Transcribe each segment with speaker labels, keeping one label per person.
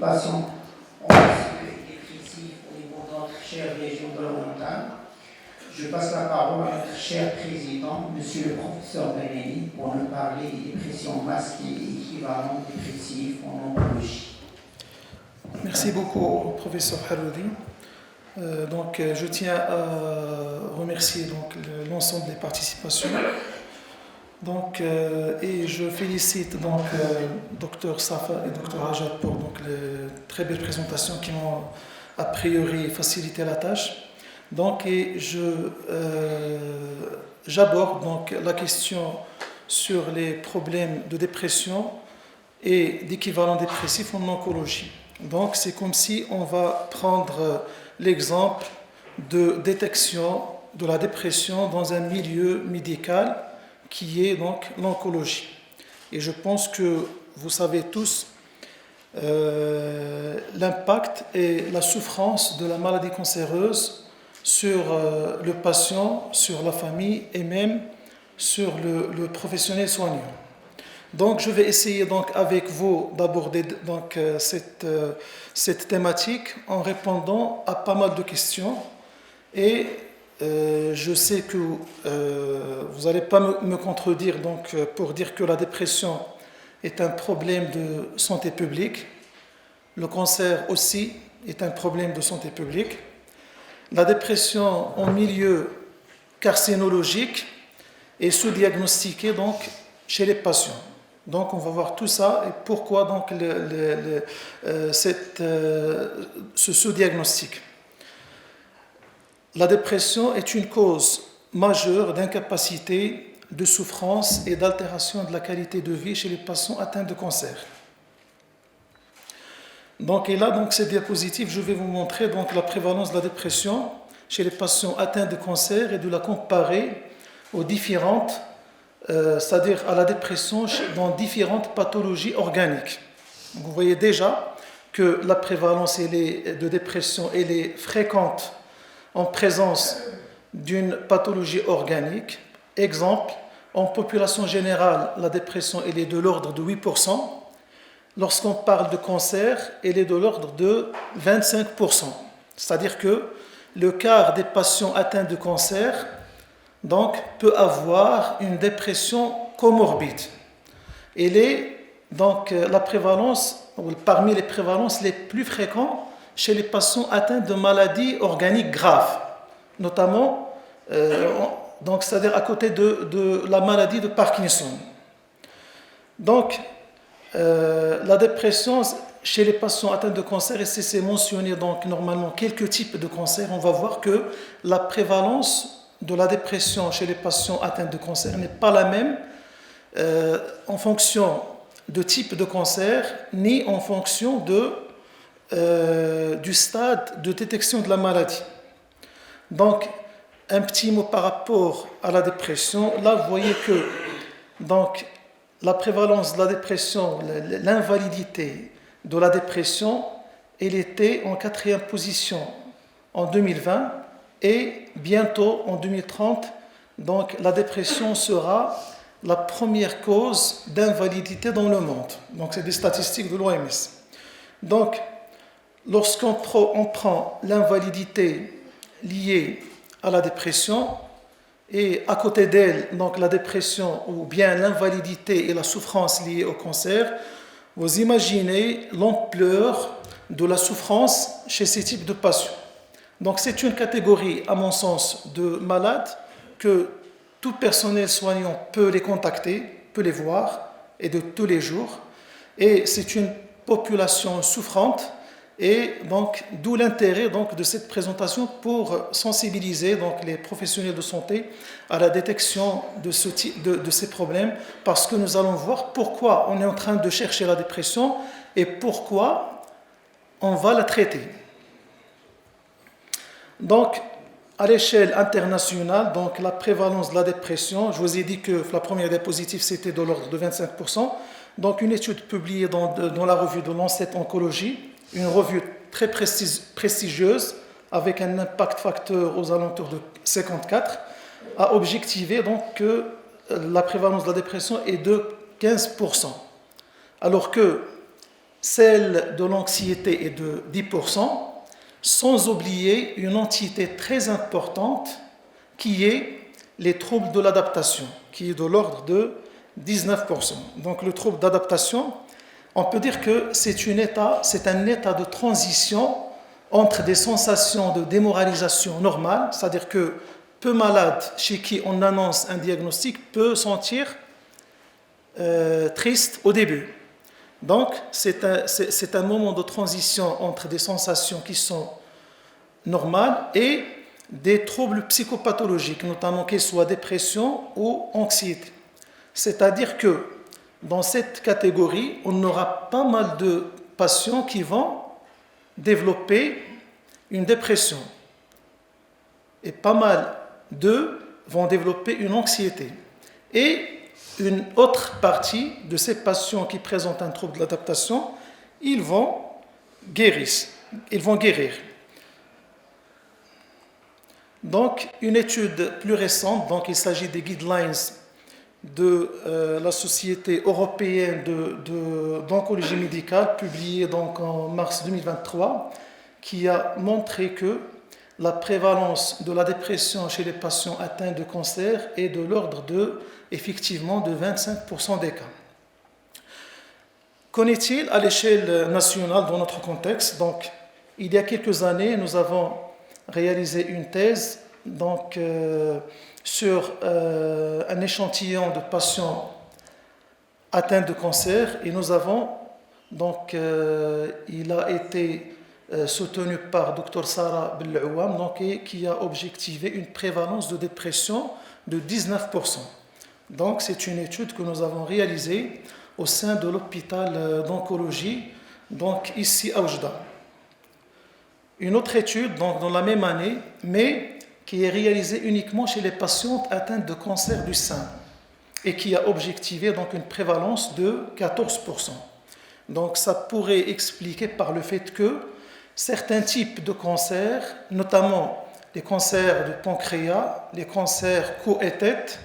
Speaker 1: patients anxieux et dépressifs au niveau de notre chère région de la montagne. Je passe la parole à notre cher président, monsieur le professeur Benelli, pour nous parler des dépressions masquées et équivalentes dépressives en oncologie.
Speaker 2: Merci beaucoup, professeur Haroudi. Je tiens à remercier l'ensemble des participations. Et je félicite Dr Safa et Dr Ajad pour les très belles présentations qui m'ont a priori facilité la tâche. J'aborde la question sur les problèmes de dépression et d'équivalent dépressif en oncologie. Donc c'est comme si on va prendre l'exemple de détection de la dépression dans un milieu médical qui est donc l'oncologie. Et je pense que vous savez tous l'impact et la souffrance de la maladie cancéreuse sur le patient, sur la famille et même sur le professionnel soignant. Donc je vais essayer avec vous d'aborder cette thématique en répondant à pas mal de questions et je sais que vous n'allez pas me contredire pour dire que la dépression est un problème de santé publique. Le cancer aussi est un problème de santé publique. La dépression en milieu carcinologique est sous-diagnostiquée chez les patients. Donc on va voir tout ça et pourquoi ce sous-diagnostic. La dépression est une cause majeure d'incapacité, de souffrance et d'altération de la qualité de vie chez les patients atteints de cancer. Cette diapositive, je vais vous montrer la prévalence de la dépression chez les patients atteints de cancer et de la comparer aux différentes, c'est-à-dire à la dépression dans différentes pathologies organiques. Donc, vous voyez déjà que la prévalence de dépression est fréquente en présence d'une pathologie organique. Exemple, en population générale, la dépression est de l'ordre de 8%. Lorsqu'on parle de cancer, elle est de l'ordre de 25%. C'est-à-dire que le quart des patients atteints de cancer peut avoir une dépression comorbide. Elle est la prévalence, parmi les prévalences les plus fréquentes chez les patients atteints de maladies organiques graves, notamment c'est-à-dire à côté de la maladie de Parkinson. La dépression chez les patients atteints de cancer, et c'est mentionné normalement quelques types de cancer, on va voir que la prévalence de la dépression chez les patients atteints de cancer n'est pas la même en fonction de type de cancer, ni en fonction du stade de détection de la maladie. Donc, un petit mot par rapport à la dépression. Là, vous voyez que la prévalence de la dépression, l'invalidité de la dépression, elle était en 4e position en 2020 et bientôt en 2030, la dépression sera la première cause d'invalidité dans le monde. C'est des statistiques de l'OMS. Lorsqu'on prend l'invalidité liée à la dépression et à côté d'elle, la dépression ou bien l'invalidité et la souffrance liées au cancer, vous imaginez l'ampleur de la souffrance chez ces types de patients. C'est une catégorie, à mon sens, de malades que tout personnel soignant peut les contacter, peut les voir, et de tous les jours. Et c'est une population souffrante, et d'où l'intérêt de cette présentation pour sensibiliser les professionnels de santé à la détection de ces problèmes, parce que nous allons voir pourquoi on est en train de chercher la dépression et pourquoi on va la traiter. À l'échelle internationale, la prévalence de la dépression, je vous ai dit que la première diapositive c'était de l'ordre de 25%. Une étude publiée dans la revue de Lancet Oncology, une revue très prestigieuse avec un impact facteur aux alentours de 54, a objectivé que la prévalence de la dépression est de 15%. Alors que celle de l'anxiété est de 10%, sans oublier une entité très importante qui est les troubles de l'adaptation, qui est de l'ordre de 19%. Donc le trouble d'adaptation, on peut dire que c'est un état de transition entre des sensations de démoralisation normale, c'est-à-dire que peu malade chez qui on annonce un diagnostic peut sentir triste au début. Donc c'est un moment de transition entre des sensations qui sont normales et des troubles psychopathologiques, notamment qu'ils soient dépression ou anxiété. C'est-à-dire que dans cette catégorie, on aura pas mal de patients qui vont développer une dépression et pas mal d'eux vont développer une anxiété. Et une autre partie de ces patients qui présentent un trouble de l'adaptation, ils vont guérir. Donc, une étude plus récente, donc il s'agit des guidelines de la Société européenne d'oncologie médicale, publiée donc en mars 2023, qui a montré que la prévalence de la dépression chez les patients atteints de cancer est de l'ordre effectivement de 25% des cas. Qu'en est-il à l'échelle nationale dans notre contexte? Donc, il y a quelques années, nous avons réalisé une thèse sur un échantillon de patients atteints de cancer et nous avons il a été soutenu par Dr Sarah Belouam qui a objectivé une prévalence de dépression de 19%. Donc c'est une étude que nous avons réalisée au sein de l'hôpital d'oncologie ici à Oujda. Une autre étude dans la même année, mais qui est réalisée uniquement chez les patientes atteintes de cancer du sein et qui a objectivé une prévalence de 14%. Donc ça pourrait expliquer par le fait que certains types de cancers, notamment les cancers du pancréas, les cancers cou et tête,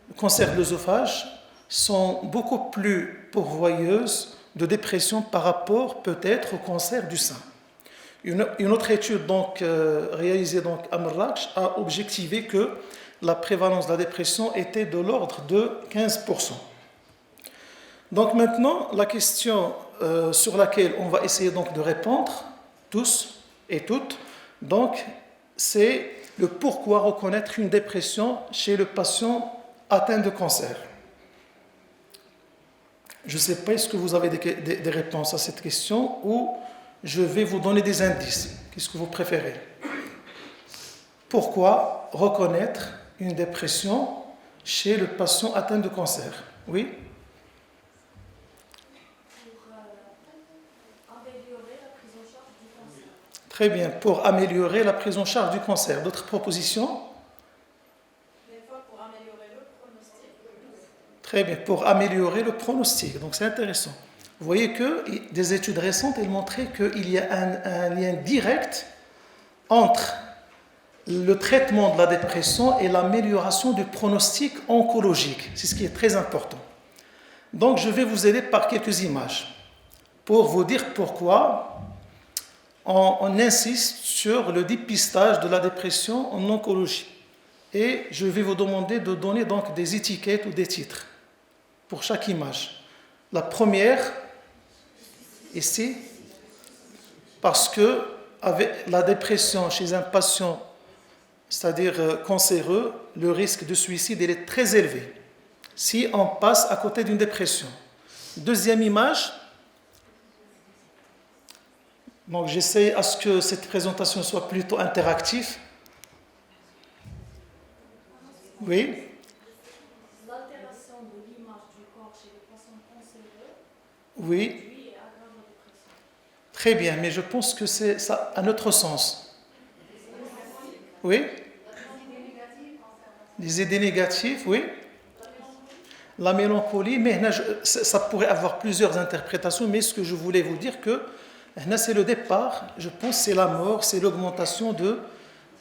Speaker 2: le cancer de l'œsophage, sont beaucoup plus pourvoyeuses de dépression par rapport peut-être au cancer du sein. Une autre étude réalisée à Marrakech a objectivé que la prévalence de la dépression était de l'ordre de 15%. Donc maintenant, la question sur laquelle on va essayer de répondre, tous et toutes, c'est le pourquoi reconnaître une dépression chez le patient atteint de cancer. Je ne sais pas, est-ce que vous avez des réponses à cette question ou je vais vous donner des indices. Qu'est-ce que vous préférez? Pourquoi reconnaître une dépression chez le patient atteint de cancer? Oui?
Speaker 3: Pour améliorer la prise en charge du cancer.
Speaker 2: Très bien, pour améliorer la prise en charge du cancer. D'autres propositions?
Speaker 3: Des fois, pour améliorer le pronostic.
Speaker 2: Très bien, pour améliorer le pronostic. Donc c'est intéressant. Vous voyez que des études récentes elles montraient qu'il y a un lien direct entre le traitement de la dépression et l'amélioration du pronostic oncologique. C'est ce qui est très important. Donc je vais vous aider par quelques images pour vous dire pourquoi on insiste sur le dépistage de la dépression en oncologie. Et je vais vous demander de donner des étiquettes ou des titres pour chaque image. La première, ici, parce que avec la dépression chez un patient, c'est-à-dire cancéreux, le risque de suicide est très élevé si on passe à côté d'une dépression. Deuxième image, donc j'essaie à ce que cette présentation soit plutôt interactive. Oui.
Speaker 3: L'altération de l'image du corps chez les patients cancéreux
Speaker 2: Oui.
Speaker 3: réduit et aggrave la dépression.
Speaker 2: Très bien, mais je pense que c'est ça à notre sens. Oui. Les idées négatives, oui. La mélancolie, mais ça pourrait avoir plusieurs interprétations, mais ce que je voulais vous dire que c'est le départ, je pense c'est la mort, c'est l'augmentation de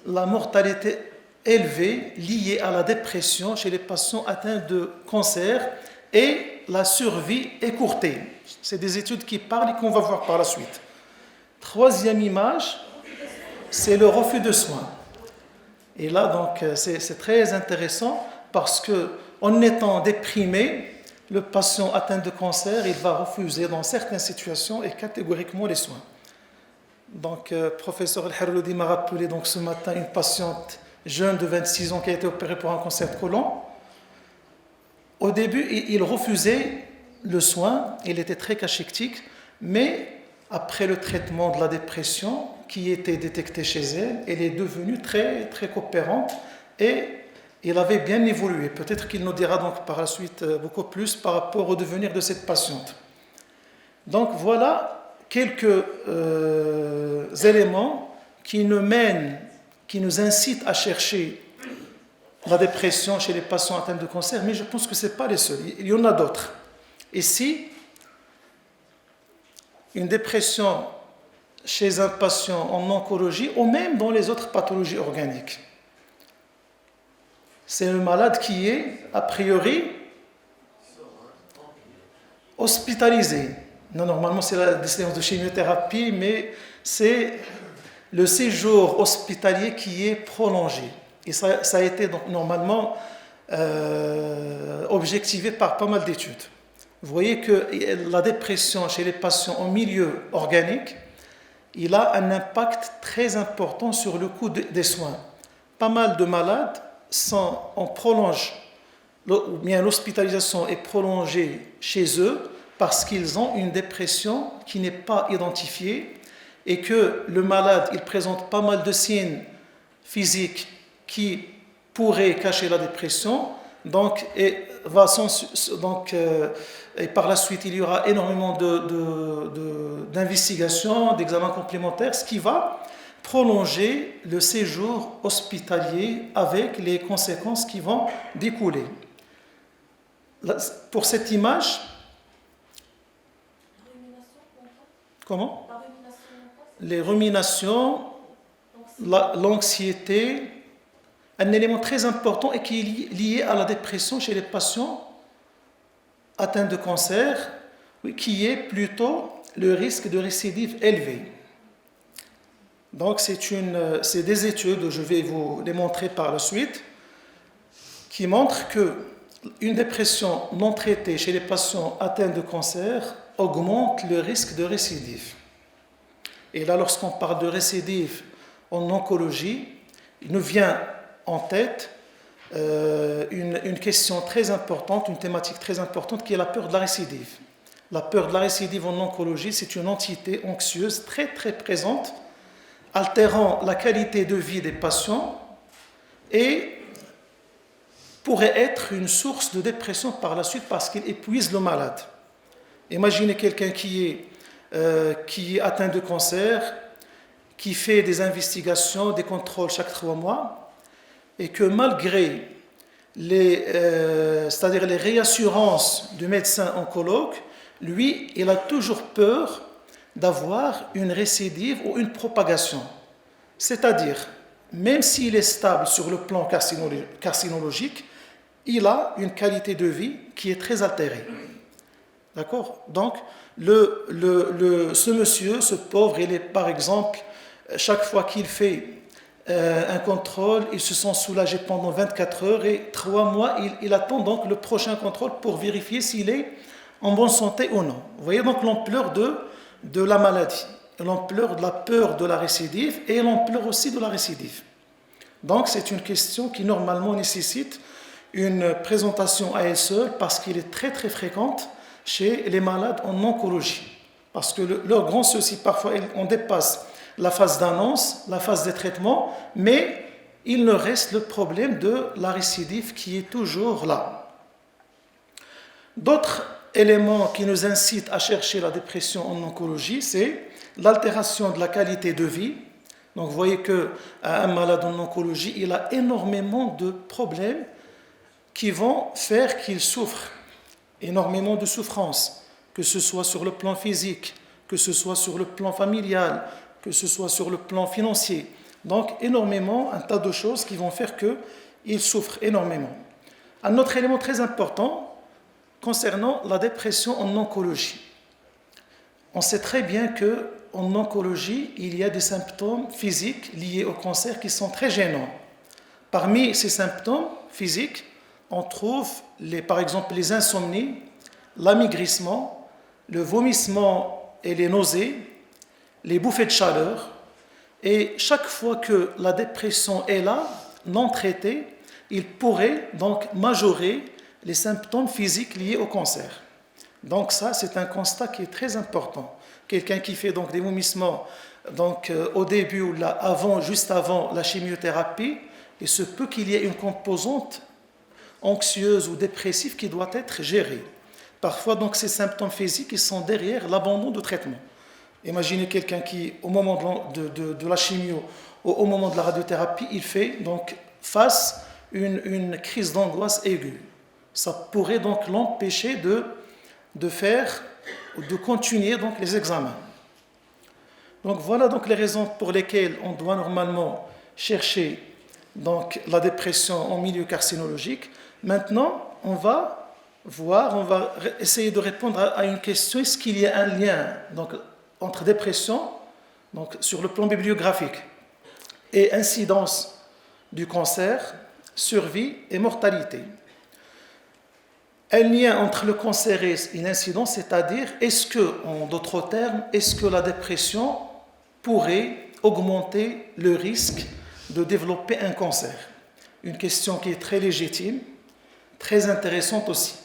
Speaker 2: la mortalité élevée liée à la dépression chez les patients atteints de cancer et la survie écourtée. C'est des études qui parlent et qu'on va voir par la suite. Troisième image, c'est le refus de soins. Et là, donc, c'est très intéressant parce que, en étant déprimé, le patient atteint de cancer, il va refuser dans certaines situations et catégoriquement les soins. Donc, professeur El-Harloudi m'a rappelé donc, ce matin une patiente jeune de 26 ans qui a été opérée pour un cancer de côlon. Au début, il refusait le soin, il était très cachectique, mais après le traitement de la dépression qui était détecté chez elle, elle est devenue très, très coopérante et il avait bien évolué. Peut-être qu'il nous dira donc par la suite beaucoup plus par rapport au devenir de cette patiente. Donc voilà quelques éléments qui nous incitent à chercher la dépression chez les patients atteints de cancer, mais je pense que ce n'est pas les seuls, il y en a d'autres. Ici, une dépression chez un patient en oncologie ou même dans les autres pathologies organiques. C'est un malade qui est, a priori, hospitalisé. Non, normalement, c'est la séance de chimiothérapie, mais c'est le séjour hospitalier qui est prolongé. Et ça a été donc normalement objectivé par pas mal d'études. Vous voyez que la dépression chez les patients en milieu organique, il a un impact très important sur le coût des soins. Pas mal de malades, on prolonge, ou bien l'hospitalisation est prolongée chez eux parce qu'ils ont une dépression qui n'est pas identifiée et que le malade, il présente pas mal de signes physiques qui pourraient cacher la dépression. Donc, et par la suite, il y aura énormément d'investigations, d'examens complémentaires, ce qui va prolonger le séjour hospitalier avec les conséquences qui vont découler. Pour cette image, comment ? Les ruminations, l'anxiété, un élément très important et qui est lié à la dépression chez les patients atteints de cancer, qui est plutôt le risque de récidive élevé. Donc c'est des études, je vais vous les montrer par la suite, qui montrent qu'une dépression non traitée chez les patients atteints de cancer augmente le risque de récidive. Et là, lorsqu'on parle de récidive en oncologie, il nous vient en tête une question très importante, une thématique très importante qui est la peur de la récidive. La peur de la récidive en oncologie, c'est une entité anxieuse très très présente, altérant la qualité de vie des patients et pourrait être une source de dépression par la suite parce qu'il épuise le malade. Imaginez quelqu'un qui est atteint de cancer, qui fait des investigations, des contrôles chaque 3 mois, et que malgré c'est-à-dire les réassurances du médecin oncologue, lui, il a toujours peur d'avoir une récidive ou une propagation. C'est-à-dire, même s'il est stable sur le plan carcinologique, il a une qualité de vie qui est très altérée. D'accord ? Donc, ce monsieur, ce pauvre, il est par exemple, chaque fois qu'il fait un contrôle, il se sent soulagé pendant 24 heures et 3 mois, il attend donc le prochain contrôle pour vérifier s'il est en bonne santé ou non. Vous voyez donc l'ampleur de la maladie, l'ampleur de la peur de la récidive et l'ampleur aussi de la récidive. Donc c'est une question qui normalement nécessite une présentation à elle seule parce qu'elle est très très fréquente chez les malades en oncologie. Parce que leur grand souci, parfois on dépasse la phase d'annonce, la phase de traitement, mais il ne reste le problème de la récidive qui est toujours là. D'autres éléments qui nous incitent à chercher la dépression en oncologie, c'est l'altération de la qualité de vie. Donc vous voyez qu'un malade en oncologie, il a énormément de problèmes qui vont faire qu'il souffre, énormément de souffrance, que ce soit sur le plan physique, que ce soit sur le plan familial, que ce soit sur le plan financier. Donc, énormément, un tas de choses qui vont faire qu'il souffre énormément. Un autre élément très important, concernant la dépression en oncologie. On sait très bien qu'en oncologie, il y a des symptômes physiques liés au cancer qui sont très gênants. Parmi ces symptômes physiques, on trouve par exemple les insomnies, l'amaigrissement, le vomissement et les nausées, les bouffées de chaleur. Et chaque fois que la dépression est là, non traitée, il pourrait donc majorer les symptômes physiques liés au cancer. Donc ça, c'est un constat qui est très important. Quelqu'un qui fait donc des vomissements au début ou juste avant la chimiothérapie, il se peut qu'il y ait une composante anxieuse ou dépressive qui doit être gérée. Parfois, donc, ces symptômes physiques ils sont derrière l'abandon de traitement. Imaginez quelqu'un qui, au moment de la chimio, au moment de la radiothérapie, il fait donc face une crise d'angoisse aiguë. Ça pourrait donc l'empêcher de faire ou de continuer donc les examens. Donc voilà donc les raisons pour lesquelles on doit normalement chercher donc la dépression en milieu carcinologique. Maintenant, on va essayer de répondre à une question: est-ce qu'il y a un lien donc entre dépression donc sur le plan bibliographique et incidence du cancer, survie et mortalité? Un lien entre le cancer et l'incidence, c'est-à-dire en d'autres termes, est-ce que la dépression pourrait augmenter le risque de développer un cancer? Une question qui est très légitime, très intéressante aussi.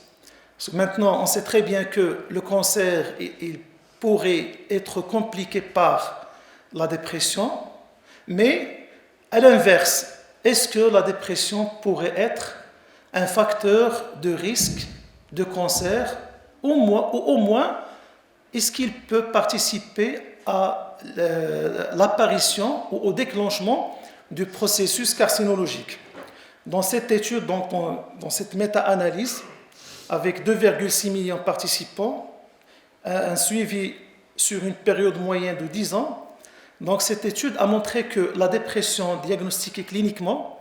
Speaker 2: Parce que maintenant, on sait très bien que le cancer, il pourrait être compliqué par la dépression, mais à l'inverse, est-ce que la dépression pourrait être un facteur de risque de cancer, ou au moins, est-ce qu'il peut participer à l'apparition ou au déclenchement du processus carcinologique? Dans cette étude, dans cette méta-analyse, avec 2,6 millions de participants, un suivi sur une période moyenne de 10 ans, donc cette étude a montré que la dépression diagnostiquée cliniquement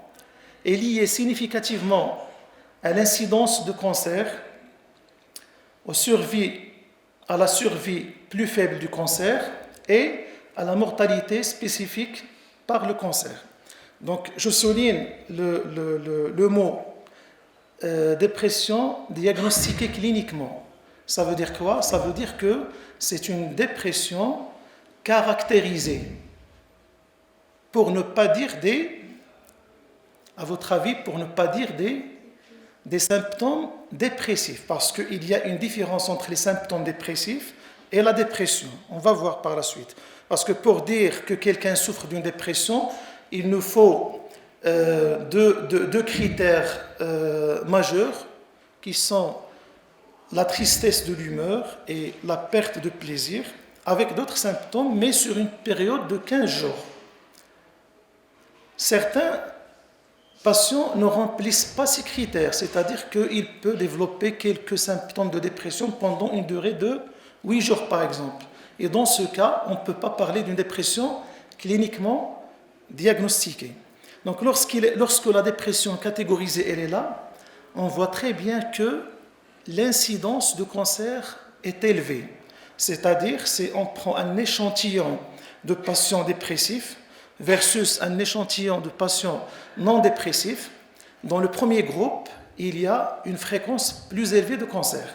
Speaker 2: est liée significativement à l'incidence de cancer, à la survie plus faible du cancer et à la mortalité spécifique par le cancer. Donc, je souligne le mot dépression diagnostiquée cliniquement. Ça veut dire quoi? Ça veut dire que c'est une dépression caractérisée, pour ne pas dire à votre avis, pour ne pas dire des symptômes dépressifs, parce qu'il y a une différence entre les symptômes dépressifs et la dépression. On va voir par la suite. Parce que pour dire que quelqu'un souffre d'une dépression, il nous faut deux critères majeurs qui sont la tristesse de l'humeur et la perte de plaisir, avec d'autres symptômes, mais sur une période de 15 jours. Certains patients ne remplissent pas ces critères, c'est-à-dire qu'il peut développer quelques symptômes de dépression pendant une durée de 8 jours par exemple. Et dans ce cas, on ne peut pas parler d'une dépression cliniquement diagnostiquée. Donc lorsque la dépression catégorisée elle est là, on voit très bien que l'incidence de cancer est élevée. C'est-à-dire, on prend un échantillon de patients dépressifs versus un échantillon de patients non dépressifs. Dans le premier groupe, il y a une fréquence plus élevée de cancer.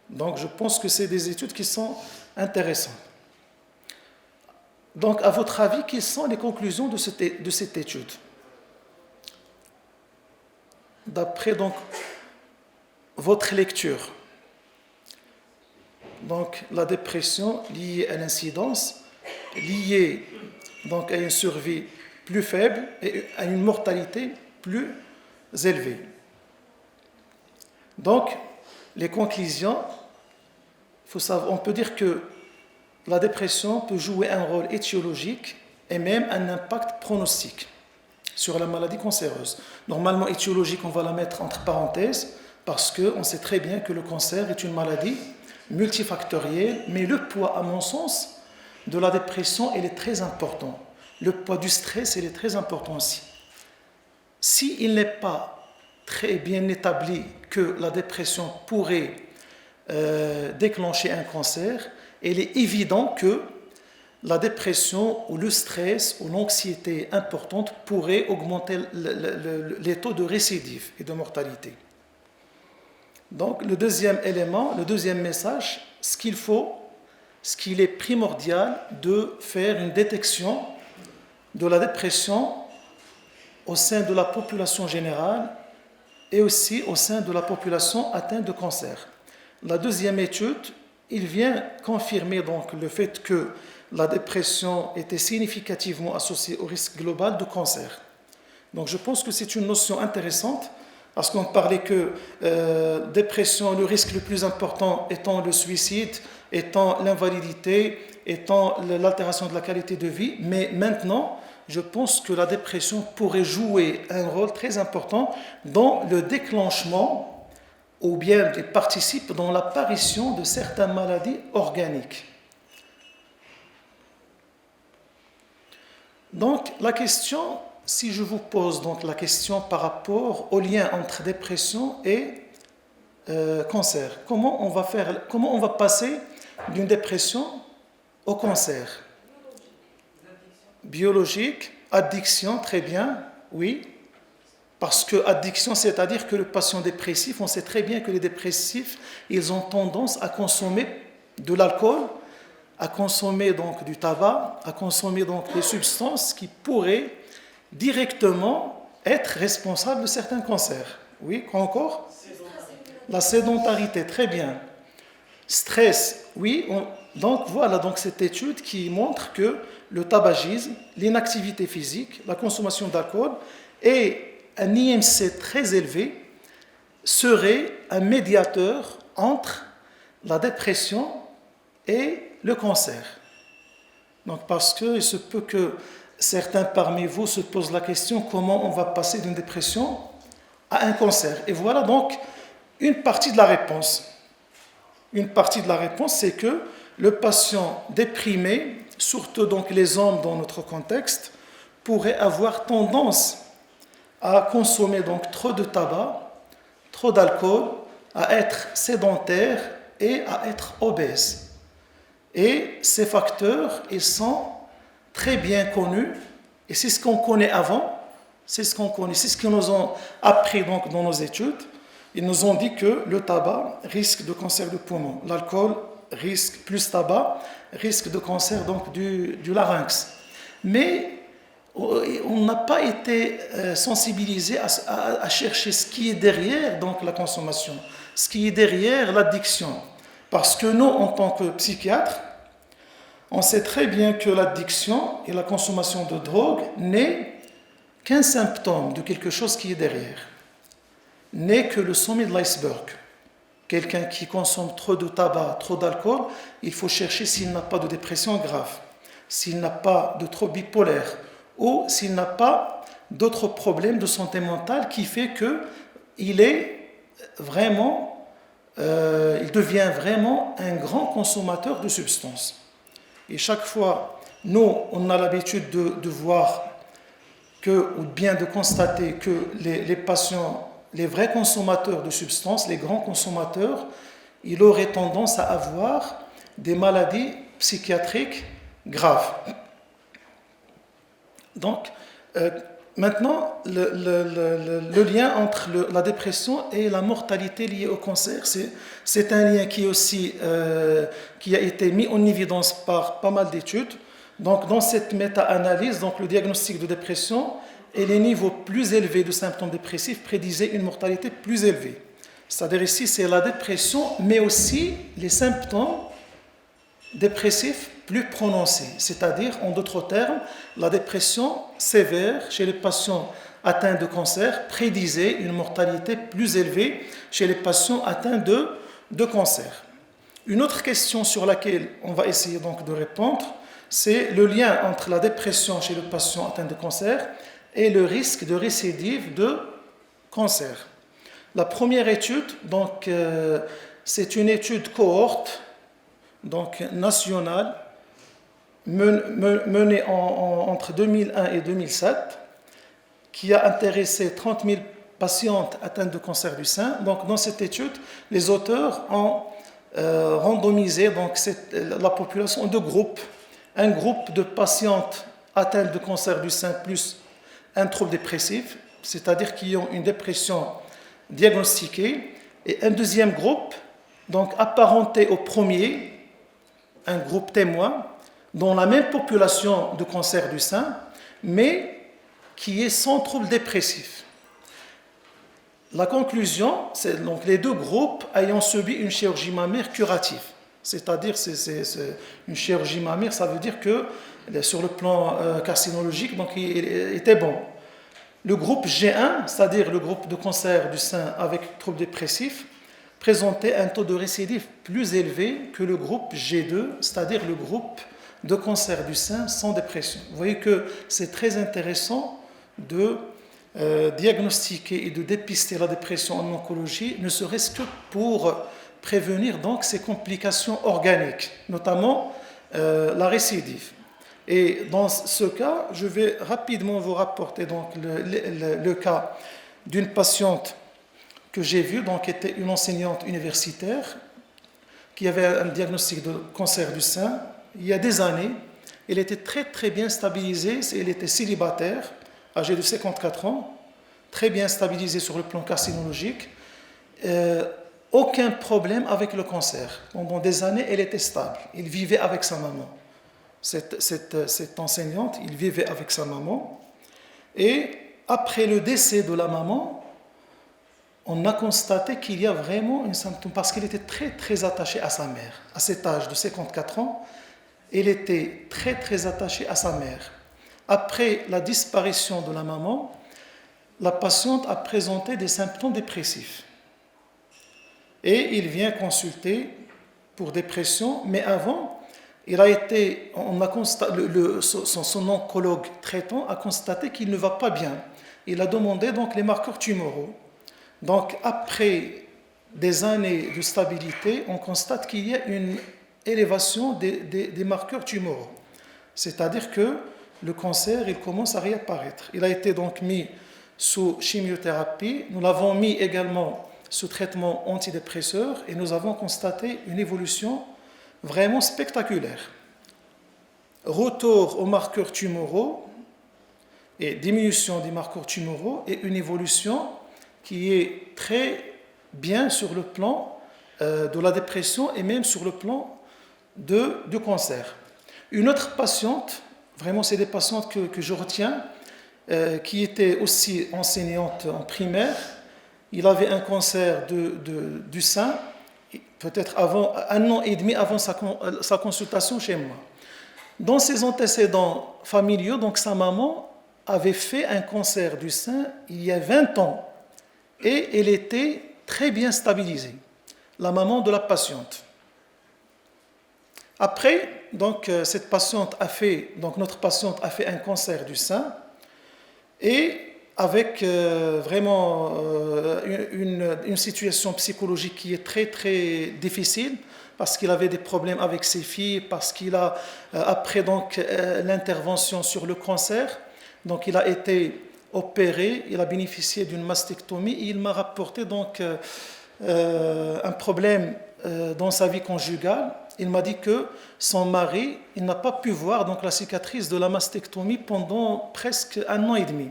Speaker 2: Donc je pense que c'est des études qui sont intéressantes. Donc à votre avis, quelles sont les conclusions de cette étude? D'après donc votre lecture, donc la dépression liée à l'incidence, liée donc à une survie plus faible et à une mortalité plus élevée. Donc les conclusions, on peut dire que la dépression peut jouer un rôle étiologique et même un impact pronostique sur la maladie cancéreuse. Normalement, étiologique, on va la mettre entre parenthèses parce qu'on sait très bien que le cancer est une maladie multifactorielle, mais le poids, à mon sens, de la dépression, il est très important. Le poids du stress, il est très important aussi. S'il n'est pas très bien établi que la dépression pourrait déclencher un cancer, il est évident que la dépression ou le stress ou l'anxiété importante pourraient augmenter les taux de récidive et de mortalité. Donc le deuxième élément, le deuxième message, ce qu'il est primordial de faire une détection de la dépression au sein de la population générale et aussi au sein de la population atteinte de cancer. La deuxième étude, il vient confirmer donc le fait que la dépression était significativement associée au risque global de cancer. Donc je pense que c'est une notion intéressante parce qu'on parlait que dépression, le risque le plus important étant le suicide, étant l'invalidité, étant l'altération de la qualité de vie, mais maintenant, je pense que la dépression pourrait jouer un rôle très important dans le déclenchement ou bien participe dans l'apparition de certaines maladies organiques. Donc la question, si je vous pose donc la question par rapport au lien entre dépression et cancer, comment on va passer d'une dépression au cancer? Biologique, addiction, très bien, oui. Parce que addiction, c'est-à-dire que le patient dépressif, on sait très bien que les dépressifs, ils ont tendance à consommer de l'alcool, à consommer donc du tabac, à consommer donc des substances qui pourraient directement être responsables de certains cancers. Oui, quoi encore? La sédentarité, très bien. Stress, oui. Donc voilà donc cette étude qui montre que le tabagisme, l'inactivité physique, la consommation d'alcool et un IMC très élevé serait un médiateur entre la dépression et le cancer. Donc parce qu'il se peut que certains parmi vous se posent la question comment on va passer d'une dépression à un cancer. Et voilà donc une partie de la réponse. Une partie de la réponse, c'est que le patient déprimé, surtout donc les hommes dans notre contexte, pourrait avoir tendance à consommer donc trop de tabac, trop d'alcool, à être sédentaire et à être obèse. Et ces facteurs, ils sont très bien connus, et c'est ce qu'on connaît avant, c'est ce qu'ils nous ont appris donc dans nos études. Ils nous ont dit que le tabac risque de cancer du poumon, l'alcool risque plus tabac, risque de cancer donc du larynx. Mais on n'a pas été sensibilisé à chercher ce qui est derrière donc la consommation, ce qui est derrière l'addiction. Parce que nous, en tant que psychiatres, on sait très bien que l'addiction et la consommation de drogue n'est qu'un symptôme de quelque chose qui est derrière, n'est que le sommet de l'iceberg. Quelqu'un qui consomme trop de tabac, trop d'alcool, il faut chercher s'il n'a pas de dépression grave, s'il n'a pas de trouble bipolaire, ou s'il n'a pas d'autres problèmes de santé mentale qui fait qu'il est vraiment, il devient vraiment un grand consommateur de substances. Et chaque fois, nous, on a l'habitude de voir ou bien de constater que les patients, les vrais consommateurs de substances, les grands consommateurs, ils auraient tendance à avoir des maladies psychiatriques graves. Donc, maintenant, le lien entre la dépression et la mortalité liée au cancer, c'est un lien qui a été mis en évidence par pas mal d'études. Donc, dans cette méta-analyse, donc, le diagnostic de dépression et les niveaux plus élevés de symptômes dépressifs prédisaient une mortalité plus élevée. C'est-à-dire ici, c'est la dépression, mais aussi les symptômes dépressifs plus prononcés. C'est-à-dire, en d'autres termes, la dépression sévère chez les patients atteints de cancer prédisait une mortalité plus élevée chez les patients atteints de cancer. Une autre question sur laquelle on va essayer donc de répondre, c'est le lien entre la dépression chez le patient atteint de cancer et le risque de récidive de cancer. La première étude, donc, c'est une étude cohorte, donc nationale, menée entre 2001 et 2007, qui a intéressé 30 000 patientes atteintes de cancer du sein. Donc, dans cette étude, les auteurs ont randomisé donc, la population en deux groupes. Un groupe de patientes atteintes de cancer du sein plus un trouble dépressif, c'est-à-dire qui ont une dépression diagnostiquée, et un deuxième groupe, donc apparenté au premier, un groupe témoin, dans la même population de cancer du sein, mais qui est sans trouble dépressif. La conclusion, c'est donc les deux groupes ayant subi une chirurgie mammaire curative. C'est-à-dire, c'est une chirurgie mammaire, ça veut dire que sur le plan carcinologique, donc, il était bon. Le groupe G1, c'est-à-dire le groupe de cancer du sein avec trouble dépressif, présentait un taux de récidive plus élevé que le groupe G2, c'est-à-dire le groupe de cancer du sein sans dépression. Vous voyez que c'est très intéressant de diagnostiquer et de dépister la dépression en oncologie, ne serait-ce que pour prévenir donc ces complications organiques, notamment la récidive. Et dans ce cas, je vais rapidement vous rapporter donc le cas d'une patiente que j'ai vue, donc était une enseignante universitaire qui avait un diagnostic de cancer du sein. Il y a des années, elle était très très bien stabilisée, elle était célibataire, âgée de 54 ans, très bien stabilisée sur le plan carcinologique, aucun problème avec le cancer. Pendant des années, elle était stable, elle vivait avec sa maman. Cette enseignante, il vivait avec sa maman, et après le décès de la maman, on a constaté qu'il y a vraiment un symptôme, parce qu'elle était très très attachée à sa mère. À cet âge de 54 ans, elle était très très attachée à sa mère. Après la disparition de la maman, la patiente a présenté des symptômes dépressifs. Et il vient consulter pour dépression, mais avant, son oncologue traitant a constaté qu'il ne va pas bien. Il a demandé donc les marqueurs tumoraux. Donc après des années de stabilité, on constate qu'il y a une élévation des marqueurs tumoraux. C'est-à-dire que le cancer, il commence à réapparaître. Il a été donc mis sous chimiothérapie. Nous l'avons mis également sous traitement antidépresseur et nous avons constaté une évolution vraiment spectaculaire. Retour aux marqueurs tumoraux et diminution des marqueurs tumoraux et une évolution qui est très bien sur le plan de la dépression et même sur le plan du cancer. Une autre patiente, vraiment c'est des patientes que je retiens, qui était aussi enseignante en primaire. Il avait un cancer du sein, peut-être avant 1 an et demi avant sa consultation chez moi. Dans ses antécédents familiaux, donc sa maman avait fait un cancer du sein il y a 20 ans et elle était très bien stabilisée, la maman de la patiente. Après, donc, notre patiente a fait un cancer du sein et avec vraiment une situation psychologique qui est très très difficile parce qu'il avait des problèmes avec ses filles, parce qu'il a, après donc, l'intervention sur le cancer, donc il a été opéré, il a bénéficié d'une mastectomie et il m'a rapporté donc un problème dans sa vie conjugale. Il m'a dit que son mari, il n'a pas pu voir donc la cicatrice de la mastectomie pendant presque 1 an et demi.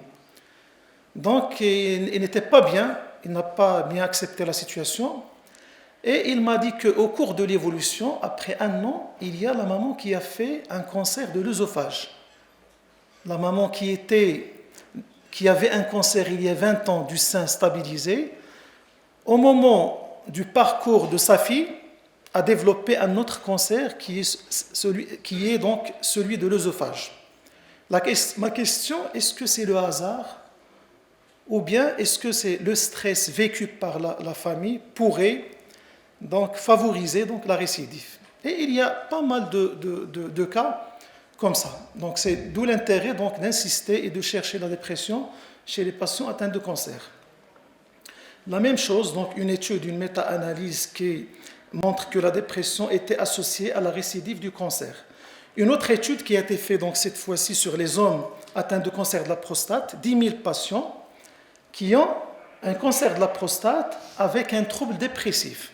Speaker 2: Donc il n'était pas bien, il n'a pas bien accepté la situation. Et il m'a dit qu'au cours de l'évolution, après 1 an, il y a la maman qui a fait un cancer de l'œsophage. La maman qui avait un cancer il y a 20 ans du sein stabilisé, au moment du parcours de sa fille, a développé un autre cancer qui est donc celui de l'œsophage. Ma question, est-ce que c'est le hasard ou bien est-ce que c'est le stress vécu par la famille pourrait donc favoriser donc la récidive? Et il y a pas mal de cas comme ça. Donc c'est d'où l'intérêt donc d'insister et de chercher la dépression chez les patients atteints de cancer. La même chose, donc une étude, une méta-analyse qui montre que la dépression était associée à la récidive du cancer. Une autre étude qui a été faite donc cette fois-ci sur les hommes atteints de cancer de la prostate, 10 000 patients qui ont un cancer de la prostate avec un trouble dépressif.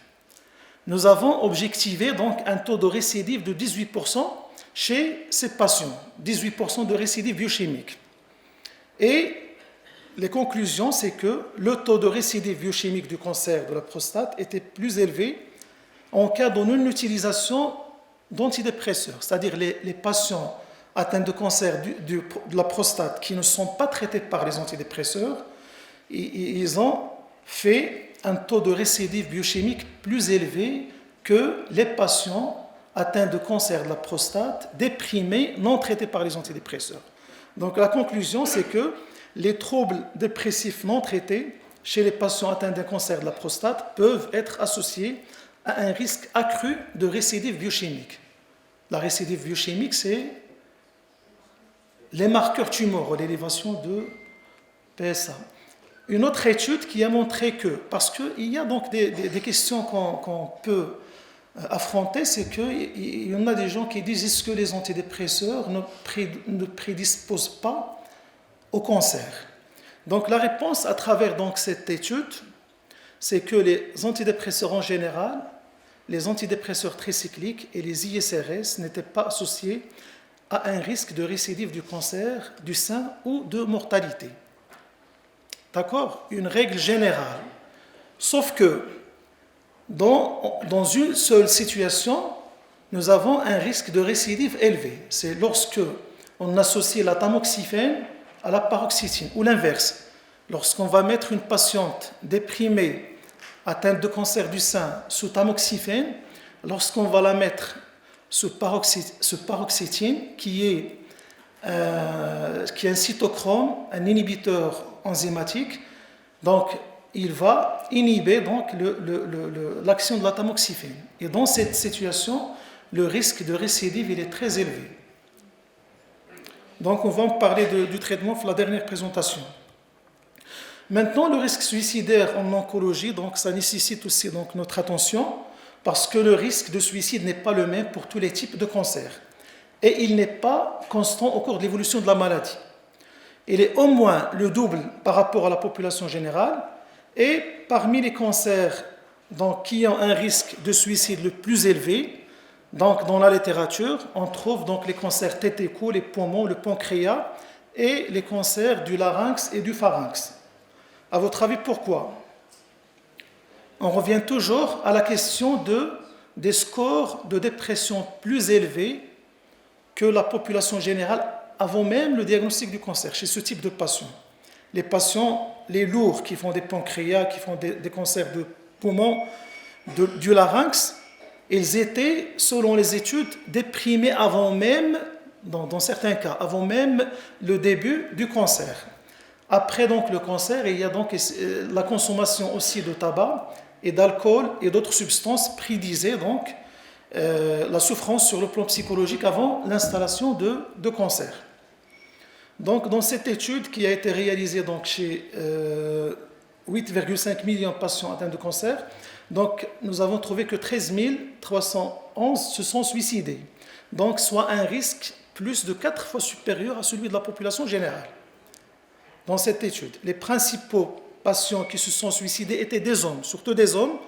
Speaker 2: Nous avons objectivé donc un taux de récidive de 18% chez ces patients, 18% de récidive biochimique. Et les conclusions, c'est que le taux de récidive biochimique du cancer de la prostate était plus élevé en cas de non-utilisation d'antidépresseurs, c'est-à-dire les patients atteints de cancer de la prostate qui ne sont pas traités par les antidépresseurs, ils ont fait un taux de récidive biochimique plus élevé que les patients atteints de cancer de la prostate déprimés non traités par les antidépresseurs. Donc la conclusion, c'est que les troubles dépressifs non traités chez les patients atteints d'un cancer de la prostate peuvent être associés à un risque accru de récidive biochimique. La récidive biochimique, c'est les marqueurs tumoraux, l'élévation de PSA. Une autre étude qui a montré que, parce qu'il y a donc des questions qu'on peut affronter, c'est qu'il y en a des gens qui disent est-ce que les antidépresseurs ne prédisposent pas au cancer. Donc la réponse à travers donc, cette étude, c'est que les antidépresseurs en général, les antidépresseurs tricycliques et les ISRS n'étaient pas associés à un risque de récidive du cancer du sein ou de mortalité. D'accord? Une règle générale. Sauf que dans une seule situation, nous avons un risque de récidive élevé. C'est lorsque on associe la tamoxifène à la paroxétine, ou l'inverse. Lorsqu'on va mettre une patiente déprimée atteinte de cancer du sein sous tamoxifène, lorsqu'on va la mettre sous paroxétine, qui est un cytochrome, un inhibiteur enzymatique, donc il va inhiber donc, l'action de la tamoxifène. Et dans cette situation, le risque de récidive il est très élevé. Donc on va en parler du traitement pour la dernière présentation. Maintenant, le risque suicidaire en oncologie, donc ça nécessite aussi donc, notre attention, parce que le risque de suicide n'est pas le même pour tous les types de cancers. Et il n'est pas constant au cours de l'évolution de la maladie. Il est au moins le double par rapport à la population générale, et parmi les cancers donc, qui ont un risque de suicide le plus élevé, donc dans la littérature, on trouve donc les cancers tétécaux, les poumons, le pancréas et les cancers du larynx et du pharynx. À votre avis, pourquoi? On revient toujours à la question des scores de dépression plus élevés que la population générale avant même le diagnostic du cancer chez ce type de patients. Les patients, les lourds qui font des pancréas, qui font des cancers de poumons, du larynx, ils étaient, selon les études, déprimés avant même, dans certains cas, avant même le début du cancer. Après donc le cancer, il y a donc la consommation aussi de tabac et d'alcool et d'autres substances prédisaient donc la souffrance sur le plan psychologique avant l'installation de cancer. Donc dans cette étude qui a été réalisée donc, chez 8,5 millions de patients atteints de cancer, donc nous avons trouvé que 13 311 se sont suicidés, donc soit un risque plus de 4 fois supérieur à celui de la population générale. Dans cette étude, les principaux patients qui se sont suicidés étaient des hommes, surtout des hommes,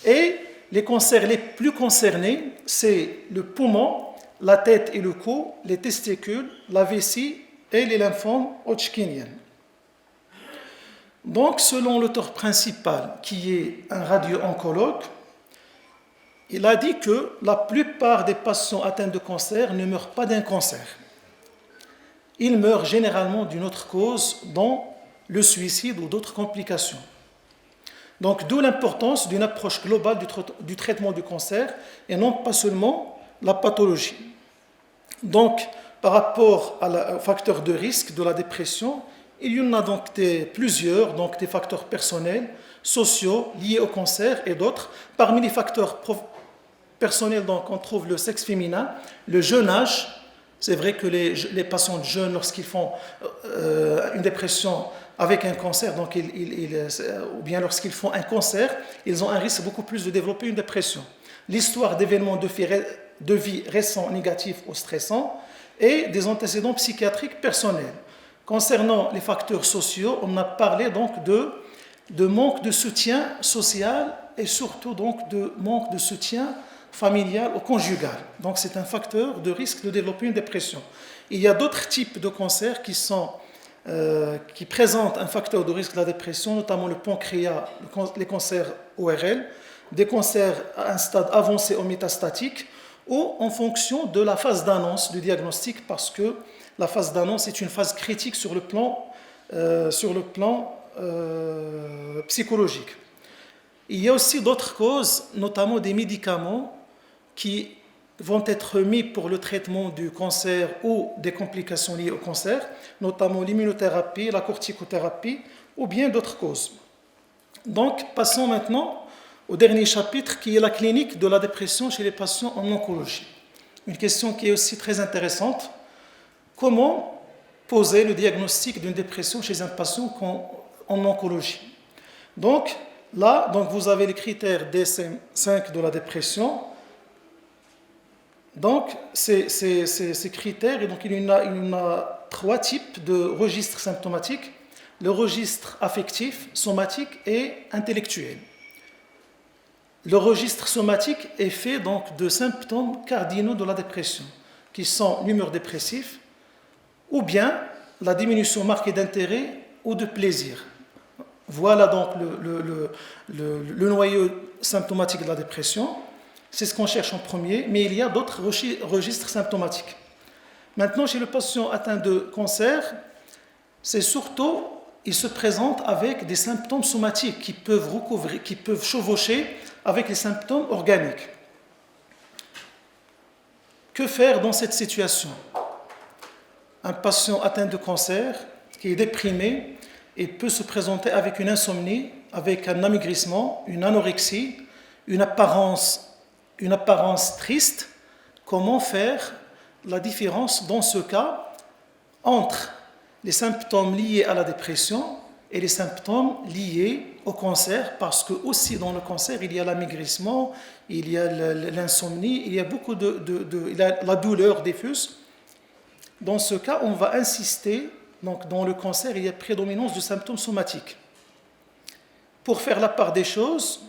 Speaker 2: et les cancers les plus concernés, c'est le poumon, la tête et le cou, les testicules, la vessie et les lymphomes hodgkiniens. Donc, selon l'auteur principal, qui est un radio-oncologue, il a dit que la plupart des patients atteints de cancer ne meurent pas d'un cancer. Ils meurent généralement d'une autre cause, dont le suicide ou d'autres complications. Donc, d'où l'importance d'une approche globale du traitement du cancer et non pas seulement la pathologie. Donc, par rapport aux facteurs de risque de la dépression, il y en a donc plusieurs, donc des facteurs personnels, sociaux, liés au cancer et d'autres. Parmi les facteurs personnels, donc, on trouve le sexe féminin, le jeune âge. C'est vrai que les patients jeunes, lorsqu'ils font une dépression avec un cancer, donc ou bien lorsqu'ils font un cancer, ils ont un risque beaucoup plus de développer une dépression. L'histoire d'événements de vie récents négatifs ou stressants et des antécédents psychiatriques personnels. Concernant les facteurs sociaux, on a parlé donc de de manque de soutien social et surtout donc de manque de soutien familial ou conjugal. Donc c'est un facteur de risque de développer une dépression. Il y a d'autres types de cancers qui présentent un facteur de risque de la dépression, notamment le pancréas, les cancers ORL, des cancers à un stade avancé ou métastatique, ou en fonction de la phase d'annonce du diagnostic, parce que la phase d'annonce est une phase critique sur le plan psychologique. Il y a aussi d'autres causes, notamment des médicaments qui vont être mis pour le traitement du cancer ou des complications liées au cancer, notamment l'immunothérapie, la corticothérapie ou bien d'autres causes. Donc, passons maintenant au dernier chapitre qui est la clinique de la dépression chez les patients en oncologie. Une question qui est aussi très intéressante. Comment poser le diagnostic d'une dépression chez un patient en oncologie? Donc, là, vous avez les critères DSM-5 de la dépression. Donc, ces critères, et donc il y en a 3 types de registres symptomatiques: le registre affectif, somatique et intellectuel. Le registre somatique est fait donc de symptômes cardinaux de la dépression, qui sont l'humeur dépressive, ou bien la diminution marquée d'intérêt ou de plaisir. Voilà donc le noyau symptomatique de la dépression. C'est ce qu'on cherche en premier, mais il y a d'autres registres symptomatiques. Maintenant, chez le patient atteint de cancer, c'est surtout, il se présente avec des symptômes somatiques qui peuvent chevaucher avec les symptômes organiques. Que faire dans cette situation? Un patient atteint de cancer qui est déprimé, il peut se présenter avec une insomnie, avec un amaigrissement, une anorexie, une apparence triste. Comment faire la différence dans ce cas entre les symptômes liés à la dépression et les symptômes liés au cancer, parce que aussi dans le cancer, il y a l'amaigrissement, il y a l'insomnie, il y a beaucoup il y a la douleur diffuse. Dans ce cas, on va insister, donc dans le cancer, il y a prédominance de symptômes somatiques. Pour faire la part des choses,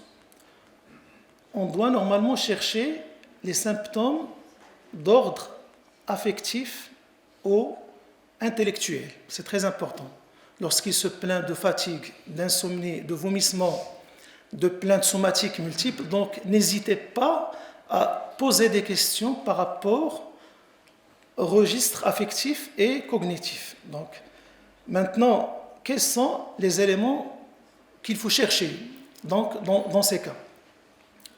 Speaker 2: on doit normalement chercher les symptômes d'ordre affectif ou intellectuel. C'est très important. Lorsqu'il se plaint de fatigue, d'insomnie, de vomissement, de plaintes somatiques multiples, donc n'hésitez pas à poser des questions par rapport au registre affectif et cognitif. Donc, maintenant, quels sont les éléments qu'il faut chercher dans ces cas?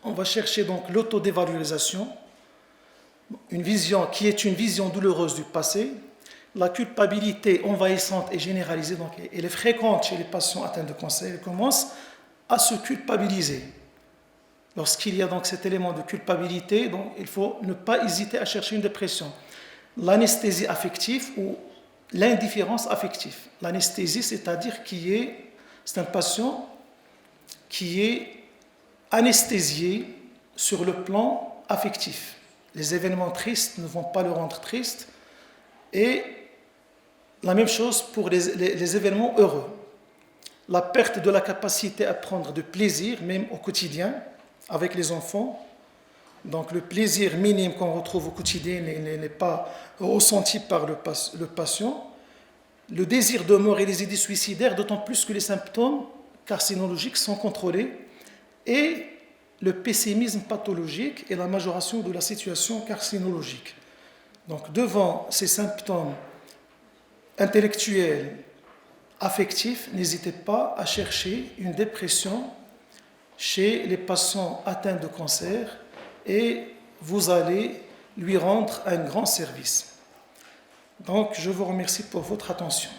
Speaker 2: On va chercher donc l'autodévalorisation, une vision qui est une vision douloureuse du passé. La culpabilité envahissante et généralisée, donc elle est fréquente chez les patients atteints de cancer. Ils commencent à se culpabiliser. Lorsqu'il y a donc cet élément de culpabilité, donc il faut ne pas hésiter à chercher une dépression. L'anesthésie affective ou l'indifférence affective. L'anesthésie, c'est-à-dire c'est un patient qui est anesthésié sur le plan affectif. Les événements tristes ne vont pas le rendre triste, et la même chose pour les événements heureux. La perte de la capacité à prendre de plaisir, même au quotidien, avec les enfants. Donc le plaisir minime qu'on retrouve au quotidien n'est pas ressenti par le patient. Le désir de mort et les idées suicidaires, d'autant plus que les symptômes carcinologiques sont contrôlés. Et le pessimisme pathologique et la majoration de la situation carcinologique. Donc devant ces symptômes intellectuels, affectifs, n'hésitez pas à chercher une dépression chez les patients atteints de cancer et vous allez lui rendre un grand service. Donc je vous remercie pour votre attention.